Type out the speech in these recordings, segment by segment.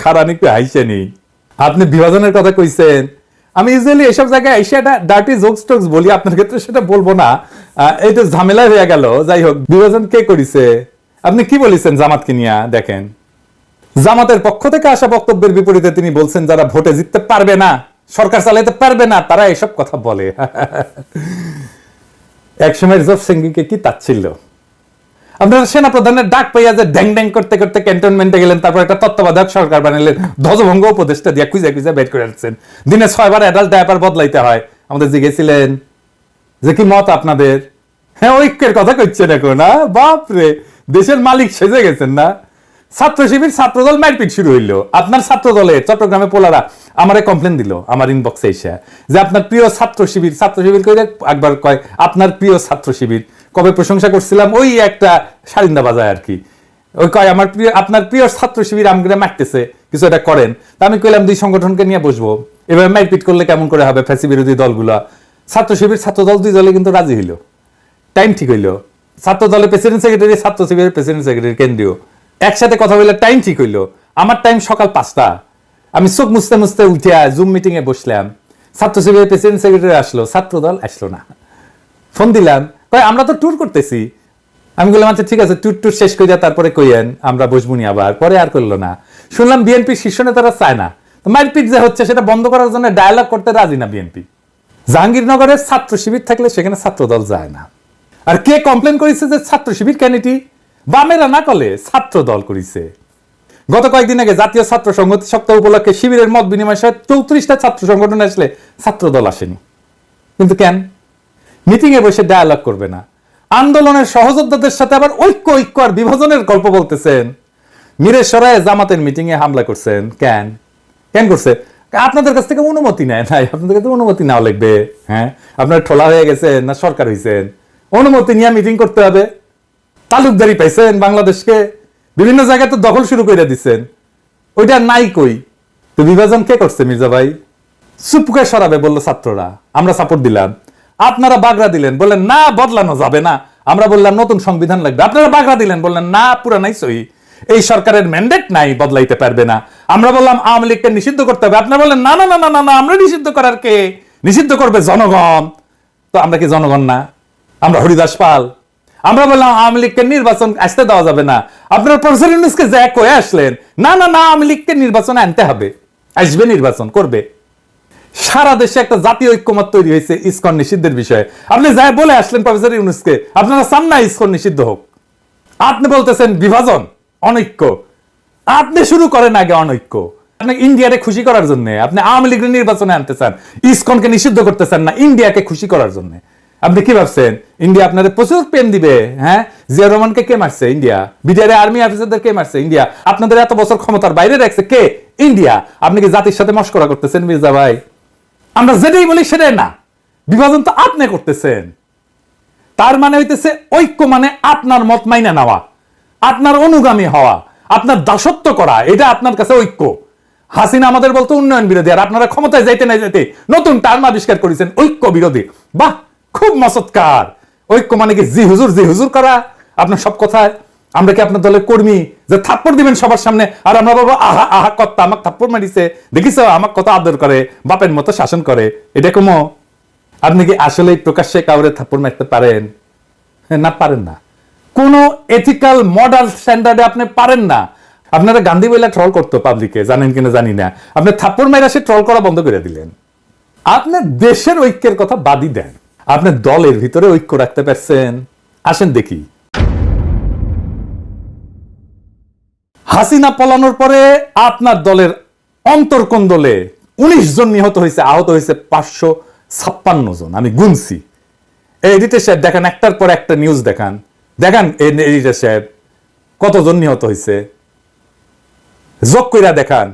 খারাপ একটু হাইসে নেই। আপনি বিভাজনের কথা কইছেন, আমি ইউজুয়ালি এসব জায়গায় এসে একটা ডার্টি জোকস টোকস বলি, আপনার ক্ষেত্রে সেটা বলবো না, এই তো ঝামেলা হয়ে গেল। যাই হোক, বিভাজন কে করেছে? আপনি কি বলেছেন জামাতকে নিয়ে? দেখেন, জামাতের পক্ষ থেকে আসা বক্তব্যের বিপরীতে তিনি বলছেন যারা ভোটে জিততে পারবে না, সরকার চালাইতে পারবে না, তারা এসব কথা বলে। একসময় রিজার্ভ সিংকে কি তাচ্ছিল্য! আপনারা সেনা প্রধানের ডাক পাইয়া যে ড্যাং ড্যাং করতে করতে ক্যান্টনমেন্টে গেলেন, তারপর একটা তত্ত্বাবধায়ক সরকার বানালেন, ধ্বজভঙ্গ উপদেষ্টা দিয়ে খুঁজে খুঁজে বের করে আসছেন, দিনে 6 বার অ্যাডাল্ট ডায়াপার বদলাইতে হয়। আমাদের জিজ্ঞেসিলেন যে কি মত আপনাদের? হ্যাঁ, ঐক্যের কথা কইছেন এখন। বাপরে, দেশের মালিক সেজে গেছেন না? ছাত্র শিবির ছাত্রদল মারপিট শুরু হইলো। আপনার ছাত্র দলের চট্টগ্রামে পোলারা আমারে কমপ্লেন দিল আমার ইনবক্সে এসে যে আপনার প্রিয় ছাত্র শিবির কইলে একবার কয় আপনার প্রিয় ছাত্র শিবির। কবে প্রশংসা করছিলাম, ওই একটা সারিন্দা বাজায় আর কি। ওই কয় আমার প্রিয়, আপনার প্রিয় ছাত্র শিবির আমগরে মারতেছে, কিছু এটা করেন। তা আমি কইলাম দুই সংগঠনকে নিয়ে বসবো, এভাবে মারপিট করলে কেমন করে হবে? ফ্যাসি বিরোধী দলগুলা, ছাত্র শিবির ছাত্র দল দুই দলে কিন্তু রাজি হইল, টাইম ঠিক হইলো। ছাত্র দলের প্রেসিডেন্ট সেক্রেটারি, ছাত্র শিবিরের প্রেসিডেন্ট সেক্রেটারি কেন্দ্রীয় একসাথে কথা বললে টাইম ঠিক হইলো। আমার টাইম সকাল 5টা, আমি চোখ মুছতে মুছতে উঠিয়া জুম মিটিং এ বসলাম। ছাত্র শিবিরের প্রেসিডেন্ট সেক্রেটারি আসলো, ছাত্র দল আসলো না। ফোন দিলাম, কয় আমরা তো ট্যুর করতেছি। আমি বললাম আচ্ছা ঠিক আছে, ট্যুর শেষ করে তারপরে কইয়েন, আমরা বসবুনি আবার। পরে আর করলো না। শুনলাম বিএনপির শীর্ষ নেতারা চায় না, মারপিট যে হচ্ছে সেটা বন্ধ করার জন্য ডায়ালগ করতে রাজি না বিএনপি। জাহাঙ্গীরনগরের ছাত্র শিবির থাকলে সেখানে ছাত্র দল যায় না। আর কে কমপ্লেন করেছে যে ছাত্র শিবির কেন? এটি বামেরা না করলে ছাত্র দল করেছে। গত কয়েকদিন আগে জাতীয় ছাত্র সংহতি সপ্তাহ উপলক্ষে শিবিরের মত বিনিময় সহ 34টা ছাত্র সংগঠন আসলে ছাত্র দল আসেনি। কিন্তু কেন? মিটিং এ বসে ডায়ালগ করবে না। আন্দোলনের সহযোদ্ধাদের সাথে আবার ঐক্য আর বিভাজনের গল্প বলতেছেন। মিরেশ্বরায় জামাতের মিটিং এ হামলা করছেন। কেন করছে? আপনাদের কাছ থেকে অনুমতি নেয় নাই। আপনাদের কাছে অনুমতি নাও লাগবে। হ্যাঁ, আপনার ঠোলা হয়ে গেছেন না সরকার হয়েছেন, অনুমতি নিয়ে মিটিং করতে হবে? তালুকদারি পাইছেন বাংলাদেশকে, বিভিন্ন জায়গায় তো দখল শুরু করে দিচ্ছেন, ওইটা নাই কই? তো বিভাজন কে করছে? মির্জা ভাই চুপকে সরাবে বললো ছাত্ররা, আমরা সাপোর্ট দিলাম। আপনারা বাগড়া দিলেন, বললেন না বদলানো যাবে না। আমরা বললাম নতুন সংবিধান লাগবে। আপনারা বাগড়া দিলেন, বললেন না পুরানাই সহি, এই সরকারের ম্যান্ডেট নাই, বদলাইতে পারবে না। আমরা বললাম আওয়ামী লীগকে নিষিদ্ধ করতে হবে। আপনারা বললেন না না না না না, আমরা নিষিদ্ধ করার কে? নিষিদ্ধ করবে জনগণ। তো আমরা কি জনগণ না? আমরা হরিদাস পাল? আমরা বললাম আওয়ামী লীগকে নির্বাচন আসতে দেওয়া যাবে না। আপনারা প্রফেসর ইউনূসকে যা কয়ে আসলেন, না না না আওয়ামী লীগকে নির্বাচনে আনতে হবে, আসবে, নির্বাচন করবে। সারা দেশে একটা জাতীয় ঐক্যমত তৈরি হয়েছে ইসকন নিষিদ্ধের বিষয়ে। আপনি যাই বলে আসলেন প্রফেসর ইউনূসকে, আপনারা চান না ইসকন নিষিদ্ধ হোক। আপনি বলতেছেন বিভাজন, অনৈক্য। আপনি শুরু করেন আগে অনৈক্য। আপনি ইন্ডিয়াকে খুশি করার জন্য আপনি আওয়ামী লীগের নির্বাচনে আনতে চান, ইসকনকে নিষিদ্ধ করতে চান না, ইন্ডিয়াকে খুশি করার জন্য। আপনি কি ভাবছেন ইন্ডিয়া আপনাদের প্রচুর পেন দিবে? হ্যাঁ, জিয়া রহমানকে কে মারছে? ইন্ডিয়া। বিডিআর আর্মি অফিসারদের কে মারছে? ইন্ডিয়া। আপনাদের এত বছর ক্ষমতার বাইরে রাখছে কে? ইন্ডিয়া। আপনি কি জাতির সাথে মশকরা করতেছেন মির্জা ভাই? আমরা যেটাই বলি সেটাই না, বিভাজন তো আপনি করতেছেন। তার মানে হইতেছে ঐক্য মানে আপনার মত মাইনা নেওয়া, আপনার অনুগামী হওয়া, আপনার দাসত্ব করা, এটা আপনার কাছে ঐক্য। হাসিনা আমাদের বলতো উন্নয়ন বিরোধী, আর আপনারা ক্ষমতায় যাইতে না যাইতে নতুন টার্ম আবিষ্কার করেছেন ঐক্য বিরোধী। বাহ, খুব মসৎকার। ঐক্য মানে কি জি হুজুর করা আপনার সব কথায়? আমরা কি আপনার দলের কর্মী যে থাপ্পড় দিবেন সবার সামনে, আর আমরা বাবা আহা আহা কর্তা আমাকে থাপ্পড় মারিছে, দেখিস আমার কত আদর করে, বাপের মতো শাসন করে, এটা কমো? আপনি কি আসলে প্রকাশ্যে কাউরে থাপ্পড় মারতে পারেন? না, পারেন না। কোন এথিক্যাল মডাল স্ট্যান্ডার্ডে আপনি পারেন না। আপনারা গান্ধী বইলা ট্রল করতো পাবলিকে, জানেন কিনা জানি না। আপনি থাপ্পড় মাইরা সে ট্রল করা বন্ধ করে দিলেন। আপনি দেশের ঐক্যের কথা বাদই দেন, আপনি দলের ভিতরে ঐক্য রাখতে পারছেন? আসেন দেখি। হাসিনা পলানোর পরে আপনার দলের অন্তর্কোন্দলে 19 জন নিহত হয়েছে, আহত হয়েছে 556 জন। আমি গুনছি। এডিটর সাহেব দেখান, একটার পর একটা নিউজ দেখান এডিটর সাহেব কতজন নিহত হয়েছে, যোগ কইরা দেখান।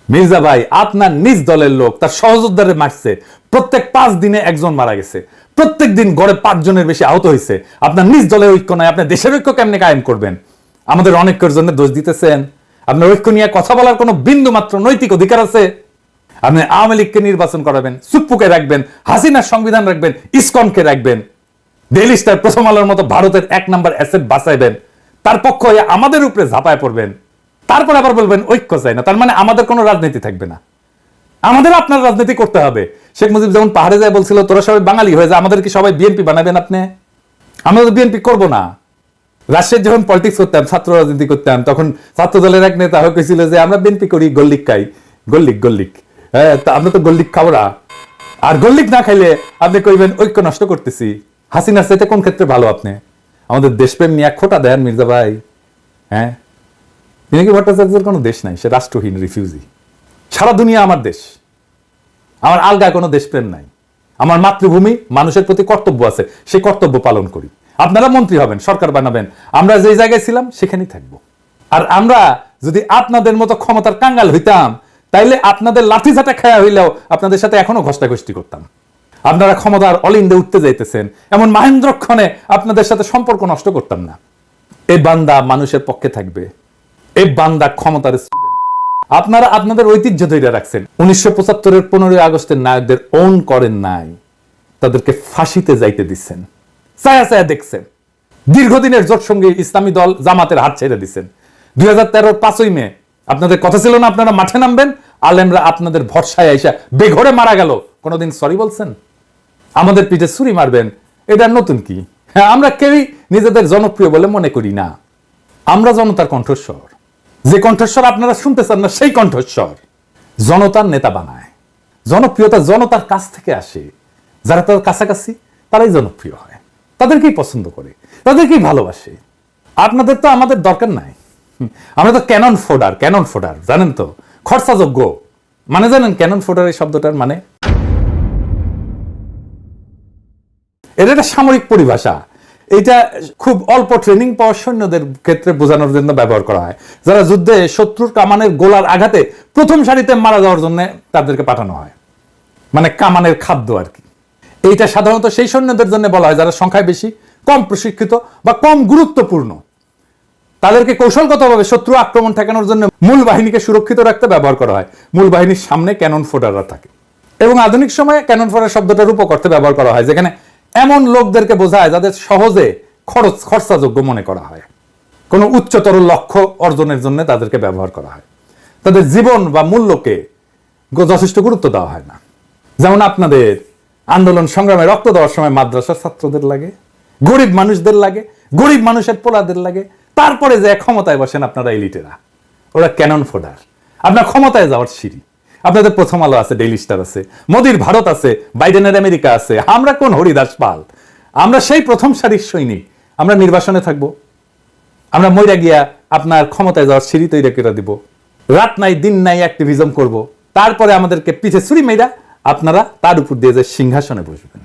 মির্জা ভাই আপনার নিজ দলের লোক তার সহযোদ্ধারে মারছে, প্রত্যেক 5 দিনে একজন মারা গেছে, প্রত্যেক দিন গড়ে 5 জনের বেশি আহত হয়েছে। আপনার নিজ দলের ঐক্য নয়, আপনি দেশের ঐক্য কেমনে কায়েম করবেন? আমাদের অনেকের জন্য দোষ দিতেছেন। আপনার ঐক্য নিয়ে কথা বলার কোনো বিন্দু মাত্র নৈতিক অধিকার আছে? আপনি আওয়ামী লীগকে নির্বাচন করাবেন, চুপ্পুকে রাখবেন, হাসিনার সংবিধান রাখবেন, ইসকনকে রাখবেন, ডেইলি স্টার, প্রথম আলোর মতো ভারতের 1 নম্বর অ্যাসেট বাঁচাইবেন, তার পক্ষ হয়ে আমাদের উপরে ঝাঁপায় পড়বেন। তারপর আবার বলবেন ঐক্য চাই না, তার মানে আমাদের কোনো রাজনীতি থাকবে না। আমাদের আপনার রাজনীতি করতে হবে। শেখ মুজিব যেমন পাহাড়ে যায় বলছিল তোরা সবাই বাঙালি হয়ে যায়, আমাদের কি সবাই বিএনপি বানাবেন আপনি? আমরা তো বিএনপি করবো না। রাজশাহীর যখন পলিটিক্স করতাম, ছাত্র রাজনীতি করতাম, তখন ছাত্র দলের এক নেতা হয়েছিল যে আমরা বিএনপি করি, গল্লিক খাই, গল্লিক হ্যাঁ, আমরা তো গল্লিক খাবো না। আর গল্লিক না খাইলে আপনি কইবেন ঐক্য নষ্ট করতেছি। হাসিনার চাইতে কোন ক্ষেত্রে ভালো আপনি? আমাদের দেশপ্রেম নিয়ে খোটা দেন মির্জা ভাই। হ্যাঁ, পিনাকি ভট্টাচার্যের কোনো দেশ নাই, সে রাষ্ট্রহীন রিফিউজি। সারা দুনিয়া আমার দেশ, আমার আলগা কোনো দেশপ্রেম নাই। আমার মাতৃভূমি, মানুষের প্রতি কর্তব্য আছে, সেই কর্তব্য পালন করি। আপনারা মন্ত্রী হবেন, সরকার বানাবেন, আমরা যে জায়গায় ছিলাম সেখানেই থাকবো। আর আমরা যদি আপনাদের মতো ক্ষমতার কাঙ্গাল হইতাম, তাইলে আপনাদের লাঠি ঝাঁটা খায়া হইলেও আপনাদের সাথে এখনো ঘষ্টাঘষ্টি করতাম। আপনারা ক্ষমতার অলিন্দে উঠতে যাইতেছেন, এমন মহেন্দ্রক্ষণে আপনাদের সাথে সম্পর্ক নষ্ট করতাম না। এই বান্দা মানুষের পক্ষে থাকবে, এই বান্দা ক্ষমতার। আপনারা আপনাদের ঐতিহ্য ধরে রাখছেন। 1975-এর 15ই আগস্টের নায়কদের ওন করেন নাই, তাদেরকে ফাঁসিতে যাইতে দিচ্ছেন, ছায়া ছায়া দেখছেন। দীর্ঘদিনের জোট সঙ্গী ইসলামী দল জামাতের হাত ছেড়ে দিচ্ছেন। 2013-র 5ই মে আপনাদের কথা ছিল না আপনারা মাঠে নামবেন, আলেমরা আপনাদের ভরসায় আইসা বেঘরে মারা গেল। কোনোদিন সরি বলছেন? আমাদের পিঠে ছুরি মারবেন, এটা নতুন কি? হ্যাঁ, আমরা কেউই নিজেদের জনপ্রিয় বলে মনে করি না। আমরা জনতার কণ্ঠস্বর। যে কণ্ঠস্বর আপনারা শুনতে চান না, সেই কণ্ঠস্বর জনতার নেতা বানায়। জনপ্রিয়তা জনতার কাছ থেকে আসে। যারা তার কাছাকাছি তারাই জনপ্রিয় হয়, তাদেরকেই পছন্দ করে, তাদেরকেই ভালোবাসে। আপনাদের তো আমাদের দরকার নাই। আমরা তো ক্যানন ফোডার, জানেন তো, খরচাযোগ্য। মানে জানেন ক্যানন ফোডার এই শব্দটার মানে? এটা একটা সামরিক পরিভাষা। এটা খুব অল্প ট্রেনিং পাওয়া সৈন্যদের ক্ষেত্রে বোঝানোর জন্য ব্যবহার করা হয়। যারা যুদ্ধে শত্রুর কামানের গোলার আঘাতে প্রথম সারিতে মারা যাওয়ার জন্য তাদেরকে পাঠানো হয়, মানে কামানের খাদ্য আর কি। এইটা সাধারণত সেই সৈন্যদের জন্য বলা হয় যারা সংখ্যায় বেশি, কম প্রশিক্ষিত বা কম গুরুত্বপূর্ণ। তাদেরকে কৌশলগতভাবে শত্রু আক্রমণ ঠেকানোর জন্য মূল বাহিনীকে সুরক্ষিত রাখতে ব্যবহার করা হয়। মূল বাহিনীর সামনে ক্যানন ফোডাররা থাকে, এবং আধুনিক সময়ে ক্যানন ফোডার শব্দটার উপকর্তে ব্যবহার করা হয় যেখানে এমন লোকদেরকে বোঝায় যাদের সহজে খরচাযোগ্য মনে করা হয়। কোনো উচ্চতর লক্ষ্য অর্জনের জন্য তাদেরকে ব্যবহার করা হয়। তাদের জীবন বা মূল্যকে যথেষ্ট গুরুত্ব দেওয়া হয় না। যেমন আপনাদের আন্দোলন সংগ্রামে রক্ত দেওয়ার সময় মাদ্রাসার ছাত্রদের লাগে, গরিব মানুষদের লাগে, গরিব মানুষের পোলাদের লাগে। তারপরে যে ক্ষমতায় বসেন আপনারা এলিটেরা, ওরা ক্যানন ফোডার। আপনার ক্ষমতায় যাওয়ার সিঁড়ি। আপনাদের প্রথম আলো আছে, ডেইলি স্টার আছে, মোদির ভারত আছে, বাইডেনের আমেরিকা আছে। আমরা কোন হরিদাস পাল? আমরা সেই প্রথম সারির সৈনিক। আমরা নির্বাসনে থাকব, আমরা মইরা গিয়া আপনার ক্ষমতায় যাওয়ার সিঁড়ি তৈরি করে দিব। রাত নাই দিন নাই অ্যাক্টিভিজম করব, তারপরে আমাদেরকে পিছে ছুরি মেয়েরা আপনারা তার উপর দিয়ে যে সিংহাসনে বসবেন।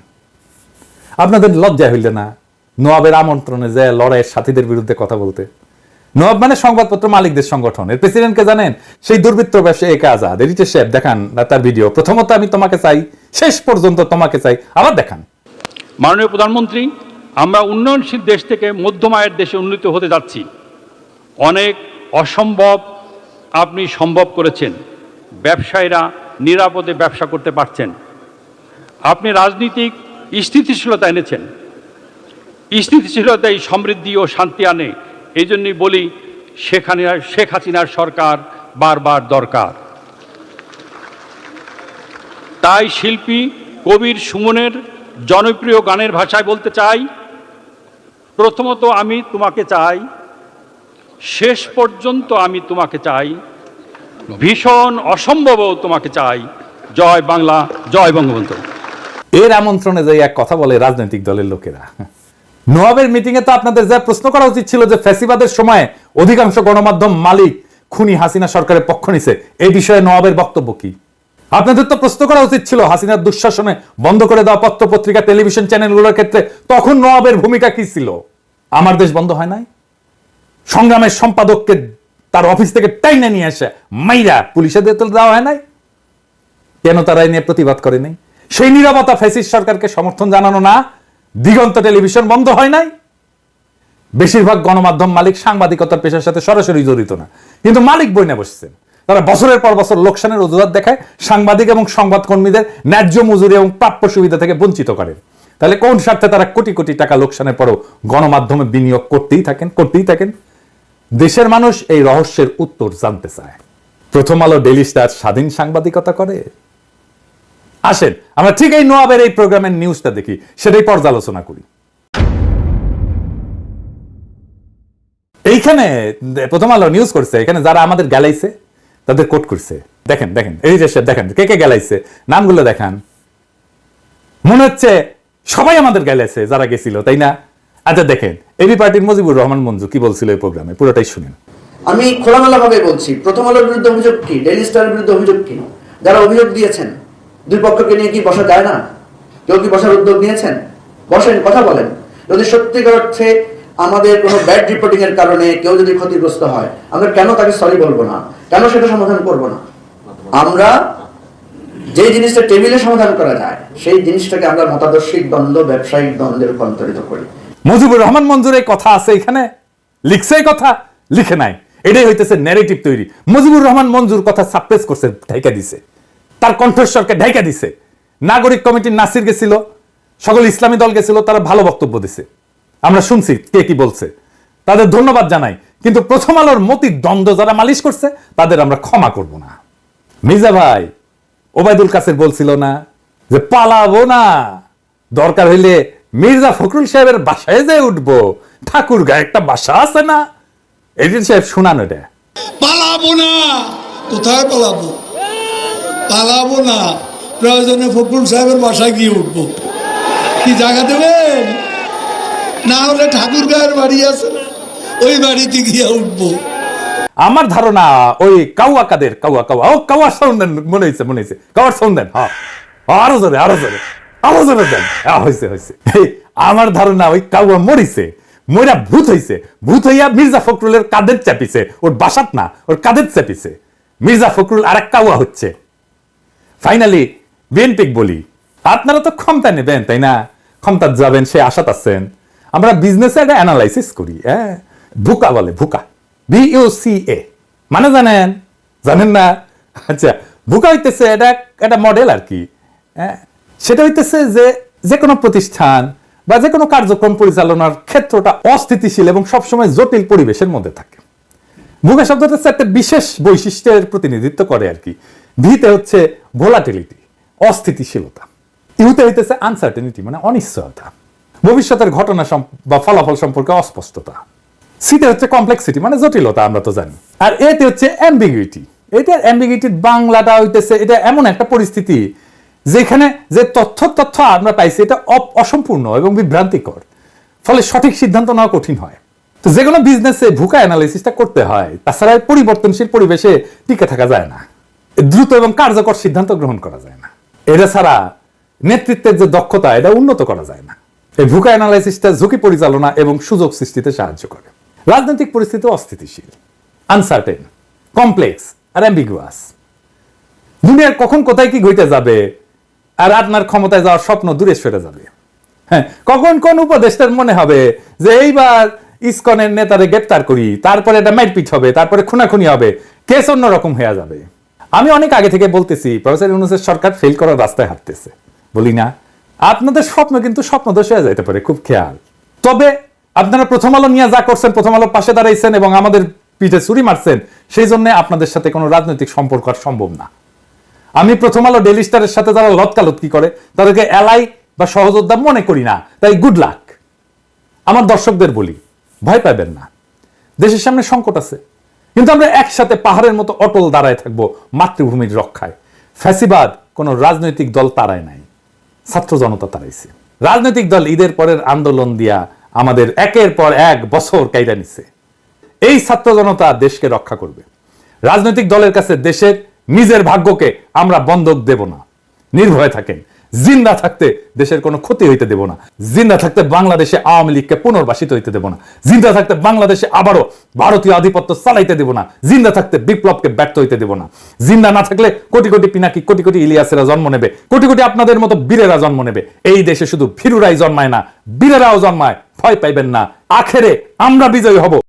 আপনাদের লজ্জা হইলে না নওয়াবের আমন্ত্রণে যে লড়াইয়ের সাথীদের বিরুদ্ধে কথা বলতে? নওয়াব মানে সংবাদপত্র মালিকদের সংগঠন, এর প্রেসিডেন্টকে জানেন? সেই দুর্বৃত্ত ব্যবসায়ী একে আজাদ। এডিটর সাহেব দেখান তার ভিডিও। প্রথমত আমি তোমাকে চাই, শেষ পর্যন্ত তোমাকে চাই, আবার দেখান। মাননীয় প্রধানমন্ত্রী, আমরা উন্নয়নশীল দেশ থেকে মধ্যম আয়ের দেশে উন্নীত হতে যাচ্ছি। অনেক অসম্ভব আপনি সম্ভব করেছেন। ব্যবসায়ীরা নিরাপদে ব্যবসা করতে পারছেন। আপনি রাজনীতিক স্থিতিশীলতা এনেছেন। স্থিতিশীলতাই সমৃদ্ধি ও শান্তি আনে। এই জন্যই বলি শেখ হাসিনার সরকার বারবার দরকার। তাই শিল্পী কবির সুমনের জনপ্রিয় গানের ভাষায় বলতে চাই, প্রথমত আমি তোমাকে চাই, শেষ পর্যন্ত আমি তোমাকে চাই, ভীষণ অসম্ভবও তোমাকে চাই। জয় বাংলা, জয় বঙ্গবন্ধু। এর আমন্ত্রণে যে এক কথা বলে রাজনৈতিক দলের লোকেরা। নওয়াবের মিটিং এ তো আপনাদের যা প্রশ্ন করা উচিত ছিল যে ফ্যাসিবাদের সময় অধিকাংশ গণমাধ্যম মালিক খুনি হাসিনা সরকারের পক্ষ নিছে, এই বিষয়ে নওয়াবের বক্তব্য কি? আপনাদের তো প্রশ্ন করা উচিত ছিল হাসিনার দুঃশাসনে বন্ধ করে দেওয়া পত্র পত্রিকা টেলিভিশন চ্যানেলগুলোর ক্ষেত্রে তখন নওয়াবের ভূমিকা কি ছিল? আমার দেশ বন্ধ হয় নাই? সংগ্রামের সম্পাদককে তার অফিস থেকে টাইনে নিয়ে আসে মাইরা পুলিশে দিয়ে দেওয়া হয় নাই? কেন তারা নিয়ে প্রতিবাদ করে নাই? সেই নীরবতা ফ্যাসিস্ট সরকারকে সমর্থন জানানো না? দিগন্ত টেলিভিশন বন্ধ হয় নাই? বেশিরভাগ গণমাধ্যম মালিক সাংবাদিকতার পেশার সাথে সরাসরি জড়িত না, কিন্তু মালিক বইনে বসছেন। তারা বছরের পর বছর লোকসানের অজুহাত দেখায় সাংবাদিক এবং সংবাদকর্মীদের ন্যায্য মজুরি এবং প্রাপ্য সুবিধা থেকে বঞ্চিত করেন। তাহলে কোন স্বার্থে তারা কোটি কোটি টাকা লোকসানের পরও গণমাধ্যমে বিনিয়োগ করতেই থাকেন? দেশের মানুষ এই রহস্যের উত্তর জানতে চায়। প্রথম আলো ডেইলি স্টার স্বাধীন সাংবাদিকতা করে? আসেন আমরা ঠিক এই নোয়াবের এই প্রোগ্রামের নিউজটা দেখি, সেটাই পর্যালোচনা করি। এইখানে প্রথম আলো নিউজ করছে, এখানে যারা আমাদের গেলাইছে তাদের কোট করছে। দেখেন দেখেন এই যে দেখেন কে কে গেলাইছে, নামগুলো দেখান। মনে হচ্ছে সবাই আমাদের গেলাইছে যারা গেছিল, তাই না? আচ্ছা দেখেন এবি পার্টির মুজিবুর রহমান মঞ্জু কি বলছিল এই প্রোগ্রামে, পুরোটাই শুনেন। আমি খোলামেলা ভাবে বলছি, প্রথম আলোর বিরুদ্ধে অভিযোগ কি, ডেইলি স্টারের বিরুদ্ধে অভিযোগ কি? যারা অভিযোগ দিয়েছেন দুই পক্ষকে নিয়ে কি বসা যায় না? কেউ কি বসার উদ্যোগ নিয়েছেন? বসেন, কথা বলেন। যদি সত্যিকার অর্থে আমাদের কোনো ব্যাড রিপোর্টিং এর কারণে কেউ যদি ক্ষতিগ্রস্ত হয়, আমরা কেন তাকে সরি বলবো না? কেন সেটা সমাধান করবো না? আমরা যে জিনিসটা টেবিলে সমাধান করা যায় সেই জিনিসটাকে আমরা মতাদর্শিক দ্বন্দ্ব, ব্যবসায়িক দ্বন্দ্বে রূপান্তরিত করি। মুজিবুর রহমান মঞ্জুর এই কথা আছে এখানে, লিখছে এই কথা? লিখে নাই। এটাই হইতেছে ন্যারেটিভ তৈরি। মুজিবুর রহমান মঞ্জুর কথা সাপ্রেস করছে, ঢাইকা দিছে, তার কণ্ঠস্বরকে ঢাইকা দিছে। নাগরিক কমিটির নাসির গেছিল, সকল ইসলামী দল গেছিল, তারা ভালো বক্তব্য দিছে, আমরা শুনছি কে কি বলছে, তাদের ধন্যবাদ জানাই। কিন্তু প্রথম আলোর মতির দ্বন্দ্ব যারা মালিশ করছে তাদের আমরা ক্ষমা করব না। মির্জা ভাই ওবায়দুল কাসের বলছিল না যে পালাবো না, দরকার হইলে মির্জা ফখরুল সাহেবের বাসায় যে উঠবো, ঠাকুর গায়ে একটা বাসা আছে না? এডিটর সাহেব শোনান এটা। পালাবো না, কোথায় পালাবো? পালাবো না, প্রয়োজনে ফখরুল সাহেবের বাসায় গিয়ে উঠবো। কি জায়গা দেবেন? না হলে ঠাকুর গায়ের বাড়ি আছে না, ওই বাড়িতে গিয়ে উঠবো। আমার ধারণা ওই কাউয়া কাদের কাউয়া কাউয়া ও কাউয়া সাউন্ড দেন, মনে হয়েছে কাউয়ার সাউন্ড দেন। হ্যাঁ আরো জোরে দেন। হয়েছে আমার ধারণা ওই কাউয়া মরিছে, মইরা ভূত হইছে, ভূত হইয়া মির্জা ফখরুলের কাদের চাপিছে, ওর বাসাত না, ওর কাদের চাপিছে। মির্জা ফখরুল আর এক কাউয়া হচ্ছে। ফাইনালি বিএনপি বলি, আপনারা তো ক্ষমতা নেবেন তাই না? ক্ষমতা যাবেন সে আশাত আছেন। আমরা বিজনেসে একটা অ্যানালাইসিস করি, ভুকা বলে, ভুকা, BUCA মানে জানেন না? আচ্ছা ভুকা হইতেছে এটা একটা মডেল আর কি। সেটা হইতেছে যে কোনো প্রতিষ্ঠান বা যে কোনো কার্যক্রম পরিচালনার ক্ষেত্রটা অস্থিতিশীল এবং সবসময় জটিল পরিবেশের মধ্যে থাকে। ভুকা শব্দটা একটা বিশেষ বৈশিষ্ট্যের প্রতিনিধিত্ব করে আর কি। ভিতে হচ্ছে ভোলাটিলিটি, অস্থিতিশীলতা। ইউতে হইতেছে আনসার্টেনিটি মানে অনিশ্চয়তা, ভবিষ্যতের ঘটনা বা ফলাফল সম্পর্কে অস্পষ্টতা। সিতে হচ্ছে কমপ্লেক্সিটি মানে জটিলতা, আমরা তো জানি। আর এতে হচ্ছে অ্যাম্বিগুইটি। এটার অ্যাম্বিগুইটির বাংলাটা হইতেছে এটা এমন একটা পরিস্থিতি যেখানে যে তথ্য আমরা পাইছি এটা অসম্পূর্ণ এবং বিভ্রান্তিকর, ফলে সঠিক সিদ্ধান্ত নেওয়া কঠিন হয়। তো যে কোনো বিজনেসে ভুকা অ্যানালাইসিসটা করতে হয়, তাছাড়া পরিবর্তনশীল পরিবেশে টিকে থাকা যায় না, দ্রুত এবং কার্যকর সিদ্ধান্ত গ্রহণ করা যায় না। এটা ছাড়া নেতৃত্বের যে দক্ষতা এটা উন্নত করা যায় না। এই ভুকা অ্যানালাইসিসটা ঝুঁকি পরিচালনা এবং সুযোগ সৃষ্টিতে সাহায্য করে। রাজনৈতিক পরিস্থিতি অস্থিতিশীল, আনসার্টেন, কমপ্লেক্স আর অ্যাম্বিগুয়াস। দুনিয়ার কখন কোথায় কি ঘটে যাবে আর আপনার ক্ষমতায় যাওয়ার স্বপ্ন দূরে সরে যাবে। হ্যাঁ, কখন কোন উপদেষ্টার মনে হবে যে এইবার ইসকনের নেতারে গ্রেপ্তার করি, তারপরে এটা মারপিট হবে, তারপরে খুনাখুনি হবে, কেস অন্যরকম হয়ে যাবে। আমি অনেক আগে থেকে বলতেছি প্রফেসর ইউনূসের সরকার ফেল করার রাস্তায় হাঁটতেছে, বলি না? আপনাদের স্বপ্ন কিন্তু স্বপ্নদোষ হয়ে যেতে পারে, খুব খেয়াল। তবে আপনারা প্রথম আলো নিয়ে যা করছেন, প্রথম আলোর পাশে দাঁড়াইছেন এবং আমাদের পিঠে ছুরি মারছেন, সেই জন্য আপনাদের সাথে কোনো রাজনৈতিক সম্পর্ক আর সম্ভব না। আমি প্রথম আলো ডেইলি স্টারের সাথে যারা লতকালতকি করে তাদেরকে এলাই বা সহযোদ্ধা মনে করি না, তাই গুড লাক। আমার দর্শকদের বলি, ভয় পাবেন না, দেশের সামনে সংকট আছে, কিন্তু আমরা একসাথে পাহাড়ের মতো অটল দাঁড়ায় থাকবো মাতৃভূমির রক্ষায়। ফ্যাসিবাদ কোন রাজনৈতিক দল তাড়ায় নাই, ছাত্র জনতা তাড়াইছে। রাজনৈতিক দল ঈদের পরের আন্দোলন দিয়া আমাদের একের পর এক বছর কাইরা নিছে। এই ছাত্র জনতা দেশকে রক্ষা করবে। রাজনৈতিক দলের কাছে দেশের নিজের ভাগ্যকে আমরা বন্ধক দেব না। নির্ভয় থাকেন, জিন্দা থাকতে দেশের কোনো ক্ষতি হইতে দেব না। জিন্দা থাকতে বাংলাদেশে আওয়ামী লীগকে পুনর্বাসিত হইতে দেব না। জিন্দা থাকতে বাংলাদেশে আবারও ভারতীয় আধিপত্য চালাইতে দেব না। জিন্দা থাকতে বিপ্লবকে ব্যর্থ হইতে দেব না। জিন্দা না থাকলে কোটি কোটি পিনাকি, কোটি কোটি ইলিয়াসেরা জন্ম নেবে, কোটি কোটি আপনাদের মতো বীরেরা জন্ম নেবে। এই দেশে শুধু ভীরুরাই জন্মায় না, বীরেরাও জন্মায়। ভয় পাইবেন না, আখেরে আমরা বিজয়ী হব।